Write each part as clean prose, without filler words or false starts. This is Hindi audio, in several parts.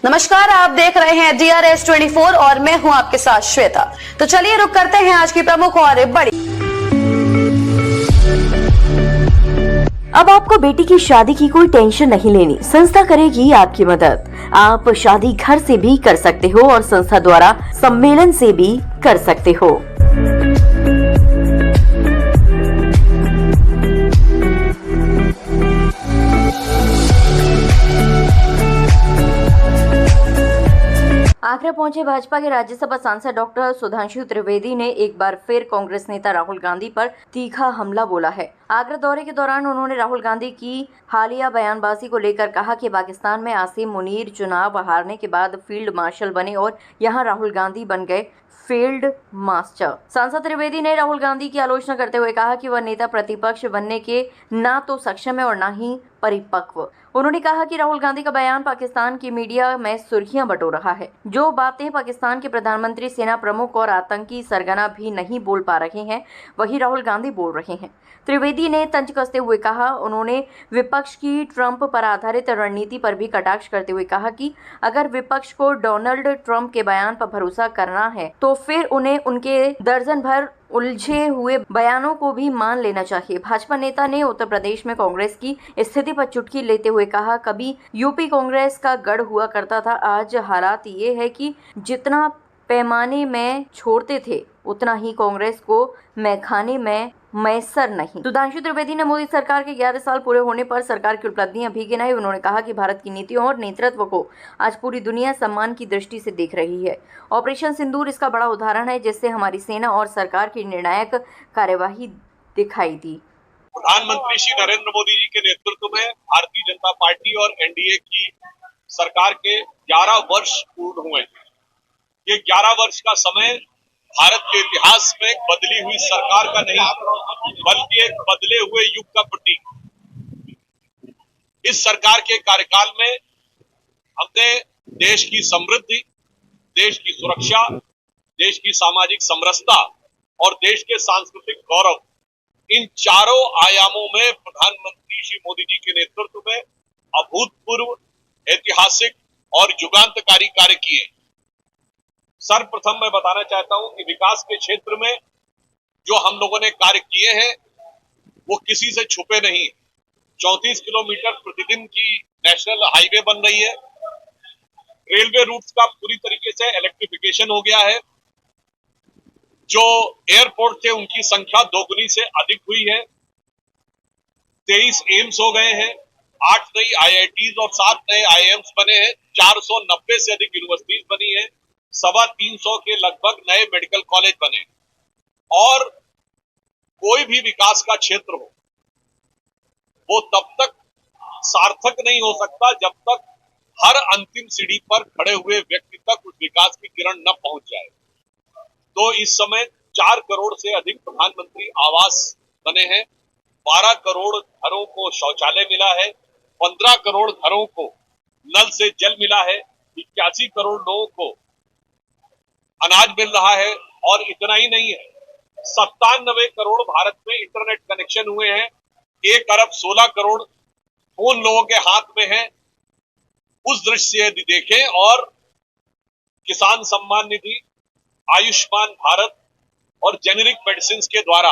नमस्कार, आप देख रहे हैं DRS24 और मैं हूं आपके साथ श्वेता। तो चलिए रुक करते हैं आज की प्रमुख और बड़ी। अब आपको बेटी की शादी की कोई टेंशन नहीं लेनी। संस्था करेगी आपकी मदद। आप शादी घर से भी कर सकते हो और संस्था द्वारा सम्मेलन से भी कर सकते हो। आगरा पहुंचे भाजपा के राज्यसभा सांसद डॉक्टर सुधांशु त्रिवेदी ने एक बार फिर कांग्रेस नेता राहुल गांधी पर तीखा हमला बोला है। आगरा दौरे के दौरान उन्होंने राहुल गांधी की हालिया बयानबाजी को लेकर कहा कि पाकिस्तान में आसिम मुनीर चुनाव हारने के बाद फील्ड मार्शल बने और यहां राहुल गांधी बन गए फील्ड मास्टर। सांसद त्रिवेदी ने राहुल गांधी की आलोचना करते हुए कहा कि वह नेता प्रतिपक्ष बनने के ना तो सक्षम है और ना ही परिपक्व। उन्होंने कहा कि राहुल गांधी का बयान पाकिस्तान की मीडिया में सुर्खियां बटोर रहा है। जो बातें पाकिस्तान के प्रधानमंत्री, सेना प्रमुख और आतंकी सरगना भी नहीं बोल पा रहे हैं, वही राहुल गांधी बोल रहे हैं। त्रिवेदी ने तंज कसते हुए कहा। उन्होंने विपक्ष की ट्रंप पर आधारित रणनीति पर भी कटाक्ष करते हुए कहा कि अगर विपक्ष को डोनाल्ड ट्रंप के बयान पर भरोसा करना है तो फिर उन्हें उनके दर्जन भर उलझे हुए बयानों को भी मान लेना चाहिए। भाजपा नेता ने उत्तर प्रदेश में कांग्रेस की स्थिति पर चुटकी लेते हुए कहा, कभी यूपी कांग्रेस का गढ़ हुआ करता था, आज हालात ये है कि जितना पैमाने में छोड़ते थे उतना ही कांग्रेस को मैखाने में मैसर नहीं। सुधांशु त्रिवेदी ने मोदी सरकार के 11 साल पूरे होने पर सरकार की उपलब्धियां भी गिनाई। उन्होंने कहा कि भारत की नीतियों और नेतृत्व को आज पूरी दुनिया सम्मान की दृष्टि से देख रही है। ऑपरेशन सिंदूर इसका बड़ा उदाहरण है, जिससे हमारी सेना और सरकार की निर्णायक कार्यवाही दिखाई दी। प्रधानमंत्री श्री नरेंद्र मोदी जी के नेतृत्व में भारतीय जनता पार्टी और एनडीए की सरकार के 11 वर्ष पूर्ण हुए। ये 11 वर्ष का समय भारत के इतिहास में बदली हुई सरकार का नहीं, बल्कि एक बदले हुए युग का प्रतीक। इस सरकार के कार्यकाल में हमने देश की समृद्धि, देश की सुरक्षा, देश की सामाजिक समरसता और देश के सांस्कृतिक गौरव, इन चारों आयामों में प्रधानमंत्री श्री मोदी जी के नेतृत्व में अभूतपूर्व, ऐतिहासिक और युगांतकारी कार्य किए। सर्वप्रथम मैं बताना चाहता हूं कि विकास के क्षेत्र में जो हम लोगों ने कार्य किए हैं वो किसी से छुपे नहीं। 34 किलोमीटर प्रतिदिन की नेशनल हाईवे बन रही है। रेलवे रूट्स का पूरी तरीके से इलेक्ट्रिफिकेशन हो गया है। जो एयरपोर्ट थे उनकी संख्या दोगुनी से अधिक हुई है। 23 एम्स हो गए हैं, 8 नई IITs और 7 नए IIMs बने हैं, 490 से अधिक यूनिवर्सिटीज बनी है, 325 के लगभग नए मेडिकल कॉलेज बने। और कोई भी विकास का क्षेत्र हो वो तब तक सार्थक नहीं हो सकता जब तक हर अंतिम सीढ़ी पर खड़े हुए व्यक्ति तक उस विकास की किरण न पहुंच जाए। तो इस समय 4 करोड़ से अधिक प्रधानमंत्री आवास बने हैं, 12 करोड़ घरों को शौचालय मिला है, 15 करोड़ घरों को नल से जल मिला है, 81 करोड़ लोगों को अनाज मिल रहा है। और इतना ही नहीं है, 97 करोड़ भारत में इंटरनेट कनेक्शन हुए हैं, 1 अरब 16 करोड़ फोन लोगों के हाथ में है। उस दृष्टि से यदि देखें, और किसान सम्मान निधि, आयुष्मान भारत और जेनेरिक मेडिसिन के द्वारा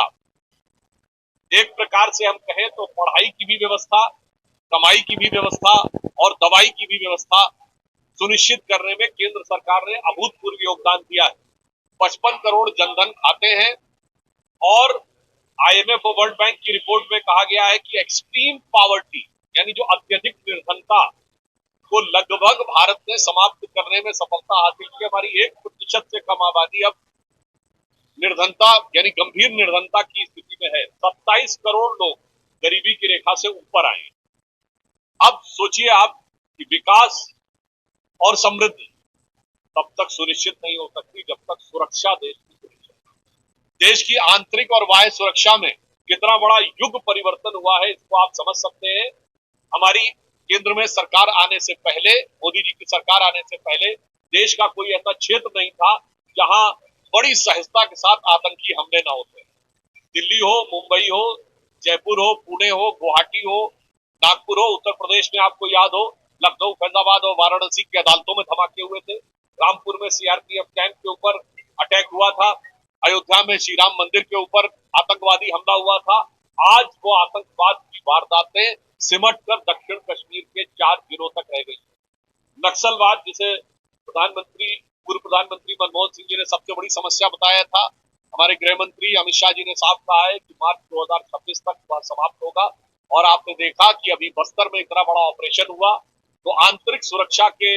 एक प्रकार से हम कहें तो पढ़ाई की भी व्यवस्था, कमाई की भी व्यवस्था और दवाई की भी व्यवस्था सुनिश्चित करने में केंद्र सरकार ने अभूतपूर्व योगदान दिया है। 55 करोड़ जनधन खाते हैं और IMF और वर्ल्ड बैंक की रिपोर्ट में कहा गया है कि एक्सट्रीम पॉवर्टी यानी जो अत्यधिक निर्धनता को लगभग भारत ने समाप्त करने में सफलता हासिल की। हमारी 1% से कम आबादी अब निर्धनता यानी गंभीर निर्धनता की स्थिति में है। 27 करोड़ लोग गरीबी की रेखा से ऊपर आए। अब सोचिए आप कि विकास और समृद्धि तब तक सुनिश्चित नहीं हो सकती जब तक सुरक्षा देश की सुनिश्चित। देश की आंतरिक और बाह्य सुरक्षा में कितना बड़ा युग परिवर्तन हुआ है इसको आप समझ सकते हैं। हमारी केंद्र में सरकार आने से पहले, मोदी जी की सरकार आने से पहले देश का कोई ऐसा क्षेत्र नहीं था जहां बड़ी सहजता के साथ आतंकी हमले न होते। दिल्ली हो, मुंबई हो, जयपुर हो, पुणे हो, गुवाहाटी हो, नागपुर हो, उत्तर प्रदेश में आपको याद हो लखनऊ, फैजाबाद और वाराणसी की अदालतों में धमाके हुए थे। रामपुर में सीआरपीएफ कैंप के ऊपर अटैक हुआ था। अयोध्या में श्री राम मंदिर के ऊपर आतंकवादी हमला हुआ था। आज वो आतंकवाद की वारदातें सिमट कर दक्षिण कश्मीर के 4 जिलों तक रह गई। नक्सलवाद, जिसे पूर्व प्रधानमंत्री मनमोहन सिंह जी ने सबसे बड़ी समस्या बताया था, हमारे गृह मंत्री अमित शाह जी ने साफ कहा है कि मार्च 2026 तक वह समाप्त होगा। और आपने देखा कि अभी बस्तर में इतना बड़ा ऑपरेशन हुआ, तो आंतरिक सुरक्षा के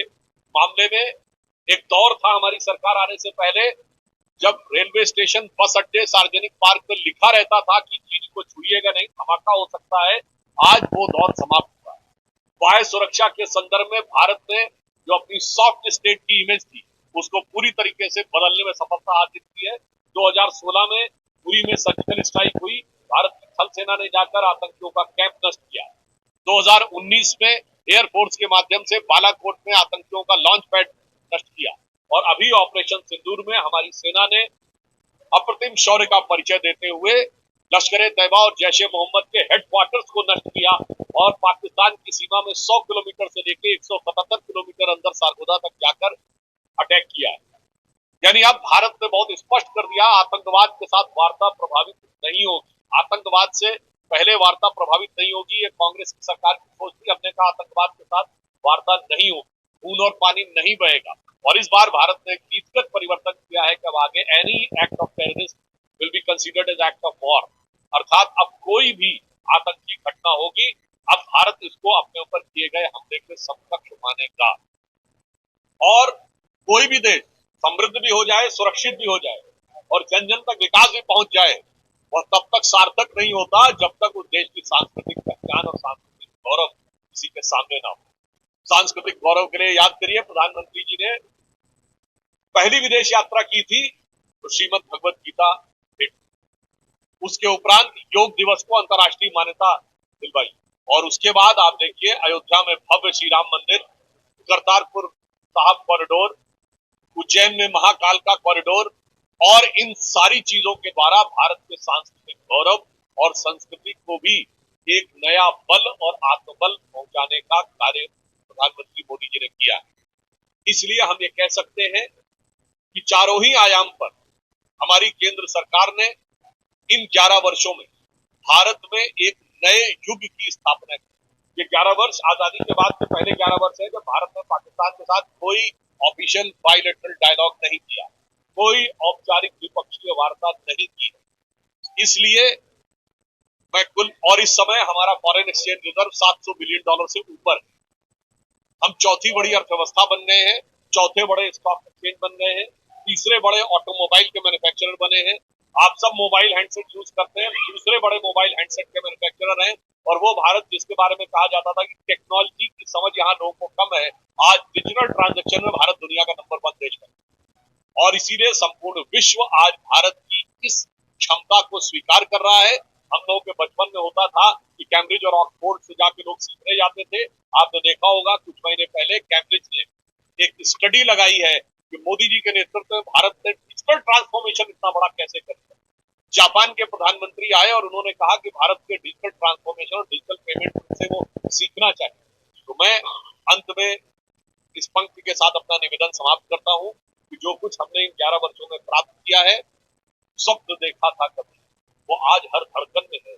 मामले में एक दौर था हमारी सरकार आने से पहले, जब रेलवे स्टेशन, बस अड्डे, सार्वजनिक पार्क में लिखा रहता था कि चीज को छुइएगा नहीं, धमाका हो सकता है। आज वो दौर समाप्त हुआ। वायु सुरक्षा के संदर्भ में भारत ने जो अपनी सॉफ्ट स्टेट की इमेज थी, उसको पूरी तरीके से बदलने में सफलता हासिल की है। 2016 में पुरी में सर्जिकल स्ट्राइक हुई, भारत की थल सेना ने जाकर आतंकियों का कैंप नष्ट किया। 2019 में एयरफोर्स के माध्यम से बालाकोट में आतंकियों का लॉन्च पैड नष्ट किया। और अभी ऑपरेशन सिंदूर में हमारी सेना ने अप्रतिम शौर्य का परिचय देते हुए लश्कर-ए-तैयबा और जैश-ए-मोहम्मद के हेडक्वार्टर्स को नष्ट किया और पाकिस्तान की सीमा में 100 किलोमीटर से लेकर 177 किलोमीटर अंदर सरगोदा तक जाकर अटैक किया है। यानी अब भारत ने बहुत स्पष्ट कर दिया, आतंकवाद के साथ वार्ता प्रभावित नहीं होगी। आतंकवाद से पहले वार्ता प्रभावित नहीं होगी, ये कांग्रेस की सरकार की सोच थी। हमने कहा आतंकवाद के साथ वार्ता नहीं होगी, खून और पानी नहीं बहेगा। और इस बार भारत ने एक नीतिगत परिवर्तन किया है कि अब आगे any act of terrorism will be considered as act of war, अर्थात अब कोई भी आतंकी घटना होगी, अब भारत इसको अपने ऊपर किए गए हमले के समकक्ष मानेगा। और कोई भी देश समृद्ध भी हो जाए, सुरक्षित भी हो जाए और जन जन तक विकास भी पहुंच जाए, वह तब तक सार्थक नहीं होता जब तक उस देश की सांस्कृतिक पहचान और सांस्कृतिक गौरव किसी के सामने ना हो। सांस्कृतिक गौरव के लिए याद करिए, प्रधानमंत्री जी ने पहली विदेश यात्रा की थी तो श्रीमद् भगवत गीता भेंट, उसके उपरांत योग दिवस को अंतर्राष्ट्रीय मान्यता दिलवाई। और उसके बाद आप देखिए, अयोध्या में भव्य श्री राम मंदिर, करतारपुर साहिब कॉरिडोर, उज्जैन में महाकाल का कॉरिडोर, और इन सारी चीजों के द्वारा भारत के सांस्कृतिक गौरव और संस्कृति को भी एक नया बल और आत्मबल पहुंचाने का कार्य प्रधानमंत्री मोदी जी ने किया है। इसलिए हम ये कह सकते हैं कि चारों ही आयाम पर हमारी केंद्र सरकार ने इन 11 वर्षों में भारत में एक नए युग की स्थापना की। ये 11 वर्ष आजादी के बाद के पहले 11 वर्ष है जब भारत ने पाकिस्तान के साथ कोई ऑफिशियल बायलैटरल डायलॉग नहीं किया, कोई औपचारिक द्विपक्षीय वार्ता नहीं की। इसलिए और इस समय हमारा फॉरेन एक्सचेंज रिजर्व $700 बिलियन से ऊपर है। हम चौथी बड़ी अर्थव्यवस्था बन गए हैं, चौथे बड़े स्टॉक एक्सचेंज बन गए हैं, तीसरे बड़े ऑटोमोबाइल के मैन्युफैक्चरर बने हैं। आप सब मोबाइल हैंडसेट यूज करते हैं, दूसरे बड़े मोबाइल हैंडसेट के मैन्युफैक्चरर हैं। और वो भारत जिसके बारे में कहा जाता था कि टेक्नोलॉजी की समझ यहाँ लोगों को कम है, आज डिजिटल ट्रांजैक्शन में भारत दुनिया का नंबर 1 देश है। और इसीलिए संपूर्ण विश्व आज भारत की इस क्षमता को स्वीकार कर रहा है। हम लोगों के बचपन में होता था कि कैम्ब्रिज और ऑक्सफोर्ड से जाके लोग सीखने जाते थे। आपने देखा होगा कुछ महीने पहले कैम्ब्रिज ने एक स्टडी लगाई है कि मोदी जी के नेतृत्व में भारत ने डिजिटल ट्रांसफॉर्मेशन इतना बड़ा कैसे कर दिया। जापान के प्रधानमंत्री आए और उन्होंने कहा कि भारत के डिजिटल ट्रांसफॉर्मेशन और डिजिटल पेमेंट से वो सीखना चाहिए। तो मैं अंत में इस पंक्ति के साथ अपना निवेदन समाप्त करता हूं कि जो कुछ हमने इन 11 वर्षों में प्राप्त किया है, स्वप्न देखा था कभी, वो आज हर धड़कन में है।